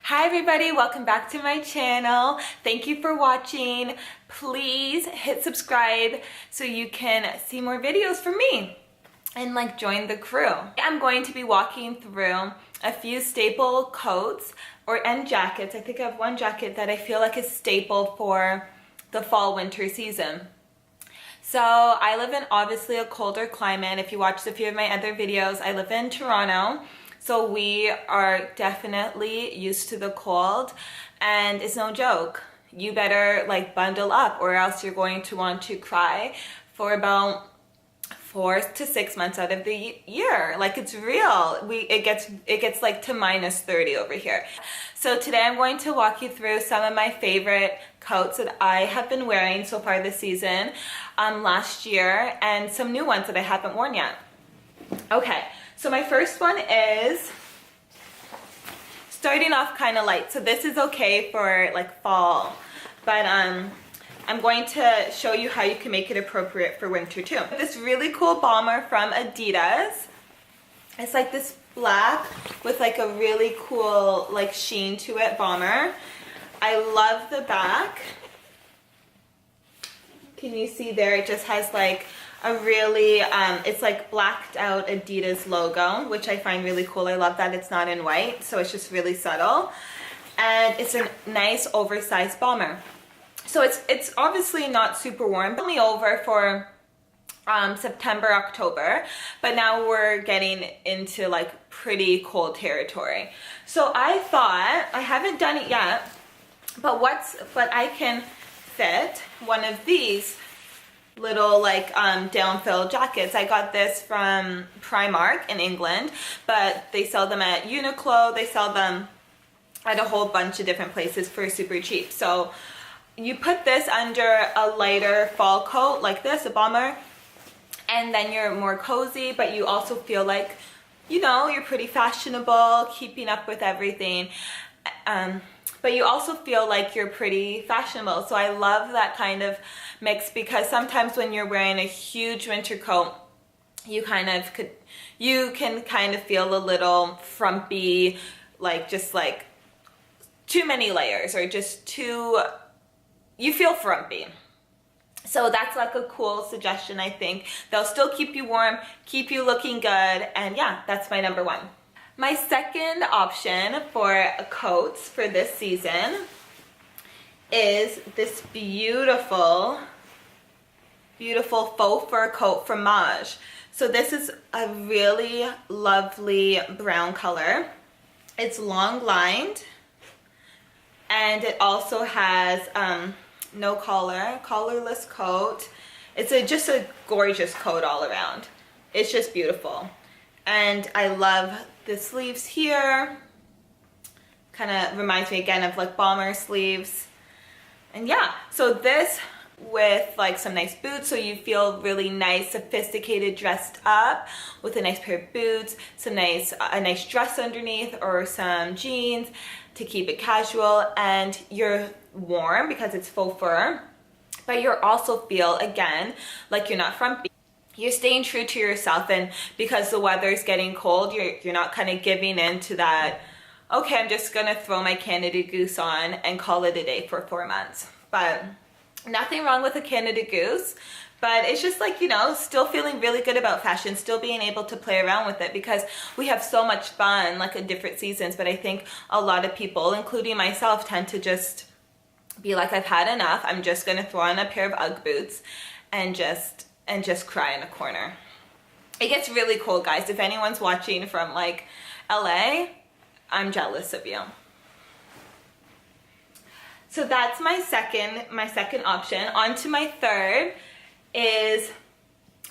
Hi everybody, welcome back to my channel. Thank you for watching. Please hit subscribe so you can see more videos from me and join the crew. I'm going to be walking through a few staple coats and jackets. I think I have one jacket that I feel like is staple for the fall winter season. So I live in obviously a colder climate. If you watched a few of my other videos, I live in Toronto. So we are definitely used to the cold, and it's no joke. You better bundle up or else you're going to want to cry for about 4 to 6 months out of the year. It's real. It gets to minus 30 over here. So today I'm going to walk you through some of my favorite coats that I have been wearing so far this season, last year, and some new ones that I haven't worn yet. Okay. So my first one is starting off kind of light. So this is okay for fall, but I'm going to show you how you can make it appropriate for winter too. This really cool bomber from ADIDAS. It's this black with a really cool sheen to it bomber. I love the back. Can you see there? It just has a really, it's blacked out Adidas logo, which I find really cool. I love that it's not in white, so it's just really subtle. And it's a nice oversized bomber. So it's obviously not super warm, only over for September, October, but now we're getting into pretty cold territory. So I thought, I haven't done it yet, but I can fit one of these little down-fill jackets. I got this from Primark in England, but they sell them at Uniqlo. They sell them at a whole bunch of different places for super cheap. So you put this under a lighter fall coat like this, a bomber, and then you're more cozy, but you also feel you're pretty fashionable, keeping up with everything. But you also feel you're pretty fashionable. So I love that kind of mix, because sometimes when you're wearing a huge winter coat, you can kind of feel a little frumpy, just too many layers, or just you feel frumpy. So that's a cool suggestion, I think. They'll still keep you warm, keep you looking good, and yeah, that's my number one. My second option for coats for this season is this beautiful faux fur coat from Maje. So this is a really lovely brown color. It's long lined, and it also has no collar, collarless coat. It's just a gorgeous coat all around. It's just beautiful. And I love the sleeves here. Kind of reminds me again of bomber sleeves. And yeah, so this with some nice boots, so you feel really nice, sophisticated, dressed up with a nice pair of boots, a nice dress underneath, or some jeans to keep it casual, and you're warm because it's faux fur, but you also feel again you're not frumpy. You're staying true to yourself, and because the weather's getting cold, you're not kind of giving in to that, okay, I'm just gonna throw my Canada Goose on and call it a day for 4 months. But nothing wrong with a Canada Goose, but it's just still feeling really good about fashion, still being able to play around with it, because we have so much fun in different seasons. But I think a lot of people, including myself, tend to just be I've had enough. I'm just gonna throw on a pair of UGG boots and just cry in a corner. It gets really cold, guys. If anyone's watching from LA, I'm jealous of you. So that's my second option. On to my third is,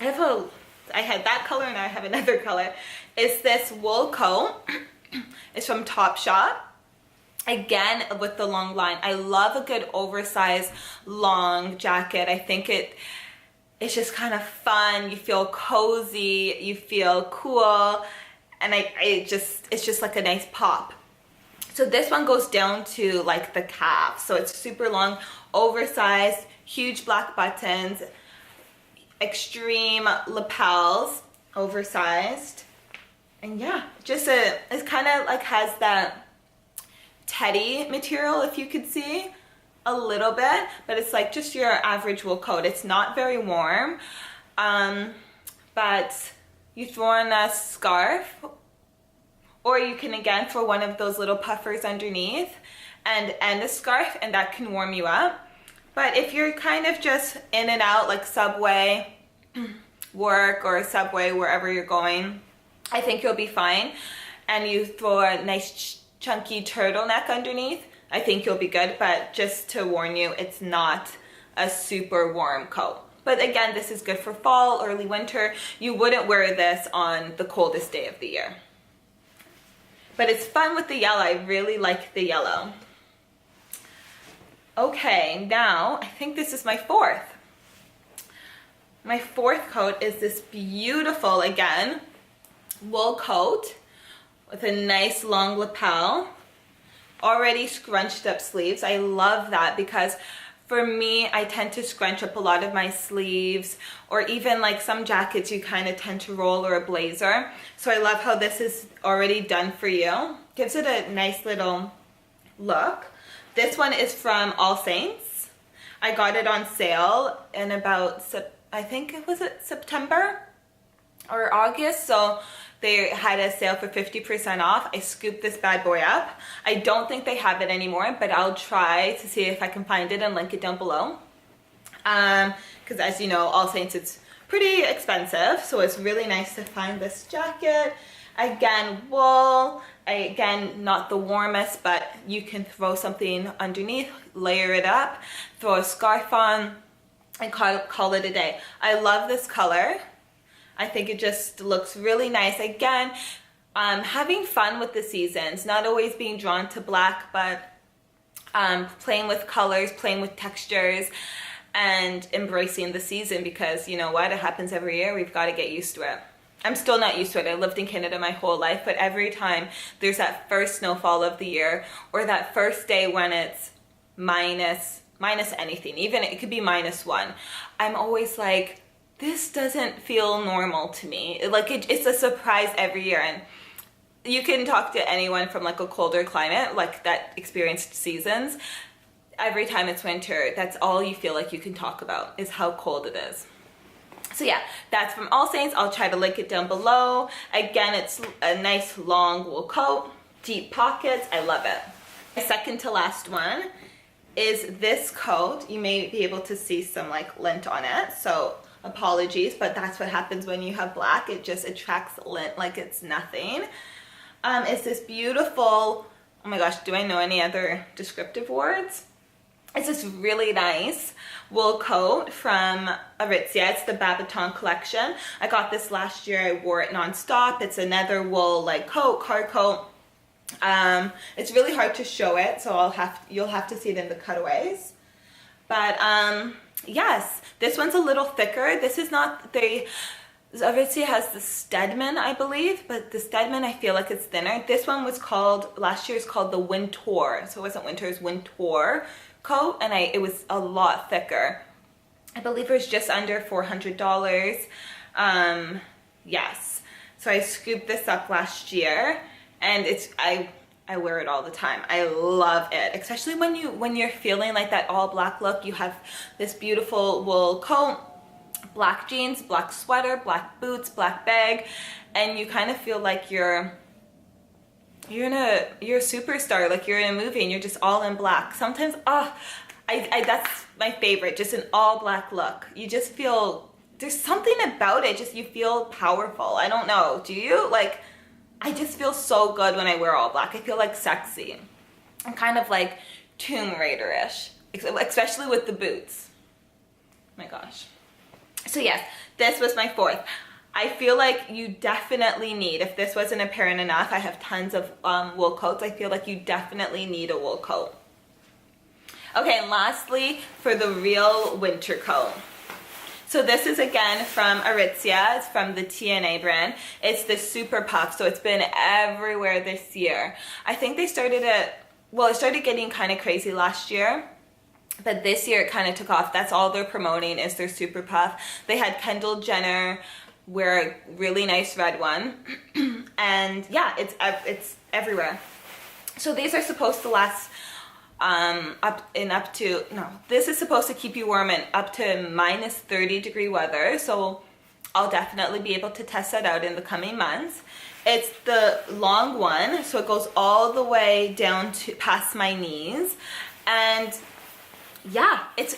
I had that color, and now I have another color. It's this wool coat. It's from TOPSHOP. Again, with the long line. I love a good oversized long jacket. I think it's just kind of fun. You feel cozy, you feel cool, and it's just a nice pop. So this one goes down to the calf. So it's super long, oversized, huge black buttons, extreme lapels, oversized. And yeah, it's kind of has that teddy material, if you could see a little bit, but it's like just your average wool coat. It's not very warm, but you throw on a scarf, or you can again throw one of those little puffers underneath and a scarf, and that can warm you up. But if you're kind of just in and out, like subway work or subway wherever you're going, I think you'll be fine. And you throw a nice chunky turtleneck underneath, I think you'll be good. But just to warn you, it's not a super warm coat. But again, this is good for fall, early winter. You wouldn't wear this on the coldest day of the year. But it's fun with the yellow. I really like the yellow. Okay, now I think this is my fourth. My fourth coat is this beautiful, again, wool coat with a nice long lapel, already scrunched up sleeves. I love that because for me, I tend to scrunch up a lot of my sleeves, or even like some jackets you kind of tend to roll, or a blazer. So I love how this is already done for you. Gives it a nice little look. This one is from All Saints. I got it on sale in about, I think it was September or August. So they had a sale for 50% off. I scooped this bad boy up. I don't think they have it anymore, but I'll try to see if I can find it and link it down below. Because as you know, All Saints, it's pretty expensive. So it's really nice to find this jacket. Again, wool. Again, not the warmest, but you can throw something underneath, layer it up, throw a scarf on, and call it a day. I love this color. I think it just looks really nice. Again, having fun with the seasons, not always being drawn to black, but playing with colors, playing with textures, and embracing the season, because you know what, it happens every year. We've got to get used to it. I'm still not used to it. I lived in Canada my whole life, but every time there's that first snowfall of the year, or that first day when it's minus anything, even it could be -1, I'm always like, this doesn't feel normal to me. Like it's a surprise every year. And you can talk to anyone from like a colder climate, like that experienced seasons. Every time it's winter, that's all you feel like you can talk about, is how cold it is. So yeah, that's from All Saints. I'll try to link it down below. Again, it's a nice long wool coat, deep pockets. I love it. The second to last one is this coat. You may be able to see some like lint on it, so apologies, but that's what happens when you have black. It just attracts lint like it's nothing. It's this beautiful, oh my gosh, do I know any other descriptive words? It's this really nice wool coat from Aritzia. It's the Babaton collection. I got this last year. I wore it nonstop. It's another wool like coat, car coat. It's really hard to show it, so you'll have to see it in the cutaways. But yes, this one's a little thicker. This is not Aritzia has the Stedman, I believe, but the Stedman, I feel like it's thinner. This one was called, last year's called the Wintour. So it wasn't winter, it was Wintour coat, and it was a lot thicker. I believe it was just under $400. Yes. So I scooped this up last year, and I wear it all the time. I love it, especially when you're feeling like that all black look. You have this beautiful wool coat, black jeans, black sweater, black boots, black bag, and you kind of feel like you're a superstar, like you're in a movie and you're just all in black. Sometimes, that's my favorite, just an all black look. You just feel, there's something about it, just you feel powerful. I don't know, do you? Like, I just feel so good when I wear all black. I feel like sexy. I'm kind of like Tomb Raider-ish, especially with the boots. Oh my gosh. So yes, this was my fourth. I feel like you definitely need, if this wasn't apparent enough, I have tons of wool coats. I feel like you definitely need a wool coat. Okay, and lastly, for the real winter coat. So this is again from Aritzia. It's from the TNA brand. It's the Super Puff, so it's been everywhere this year. I think they started it started getting kind of crazy last year. But this year it kind of took off. That's all they're promoting is their Super Puff. They had Kendall Jenner wear a really nice red one. And yeah, it's everywhere. So these are supposed to last this is supposed to keep you warm in up to -30-degree weather. So I'll definitely be able to test that out in the coming months. It's the long one, so it goes all the way down to past my knees. And yeah, it's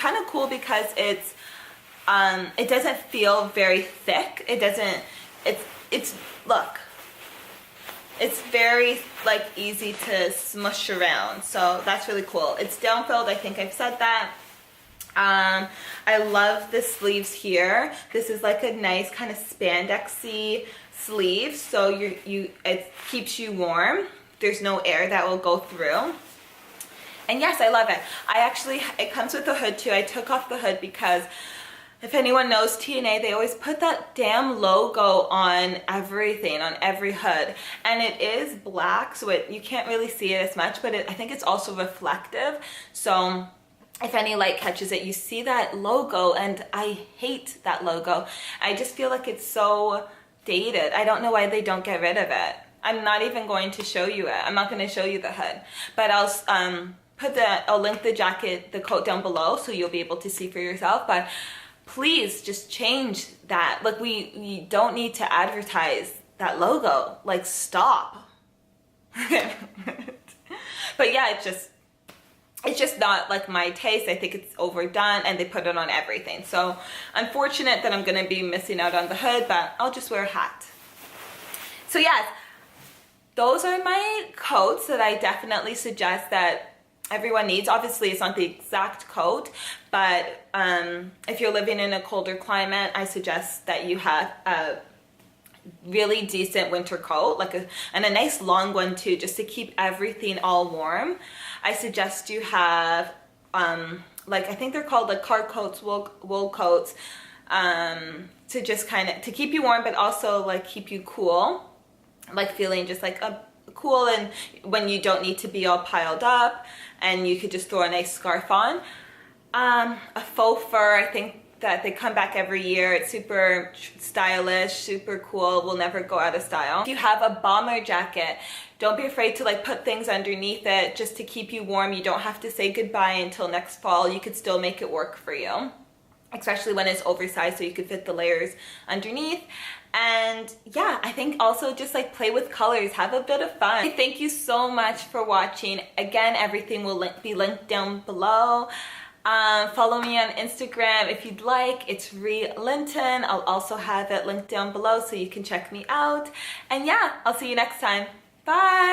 kind of cool because it doesn't feel very thick. Look, it's very like easy to smush around, so that's really cool. It's down filled, I think I've said that. I love the sleeves here. This is like a nice kind of spandexy sleeve, so it keeps you warm. There's no air that will go through. And yes, I love it. It comes with a hood too. I took off the hood because if anyone knows TNA, they always put that damn logo on everything, on every hood. And it is black, so you can't really see it as much, but I think it's also reflective. So if any light catches it, you see that logo, and I hate that logo. I just feel like it's so dated. I don't know why they don't get rid of it. I'm not even going to show you it. I'm not going to show you the hood, but I'll link the jacket, the coat down below, so you'll be able to see for yourself. But please just change that. Like, we don't need to advertise that logo. Like, stop. But yeah, it's just not like my taste. I think it's overdone, and they put it on everything. So unfortunate that I'm gonna be missing out on the hood, but I'll just wear a hat. So yes, those are my coats that I definitely suggest that everyone needs. Obviously, it's not the exact coat, but if you're living in a colder climate, I suggest that you have a really decent winter coat, and a nice long one too, just to keep everything all warm. I suggest you have I think they're called like car coats, wool coats, to just to keep you warm, but also like keep you cool, like feeling just like cool, and when you don't need to be all piled up, and you could just throw a nice scarf on. A faux fur, I think that they come back every year. It's super stylish, super cool, will never go out of style. If you have a bomber jacket, don't be afraid to like put things underneath it just to keep you warm. You don't have to say goodbye until next fall. You could still make it work for you, especially when it's oversized, so you could fit the layers underneath. And yeah, I think also just like play with colors, have a bit of fun. Thank you so much for watching. Again, everything will be linked down below. Follow me on Instagram if you'd like. It's Ree Linton. I'll also have it linked down below so you can check me out. And yeah, I'll see you next time. Bye!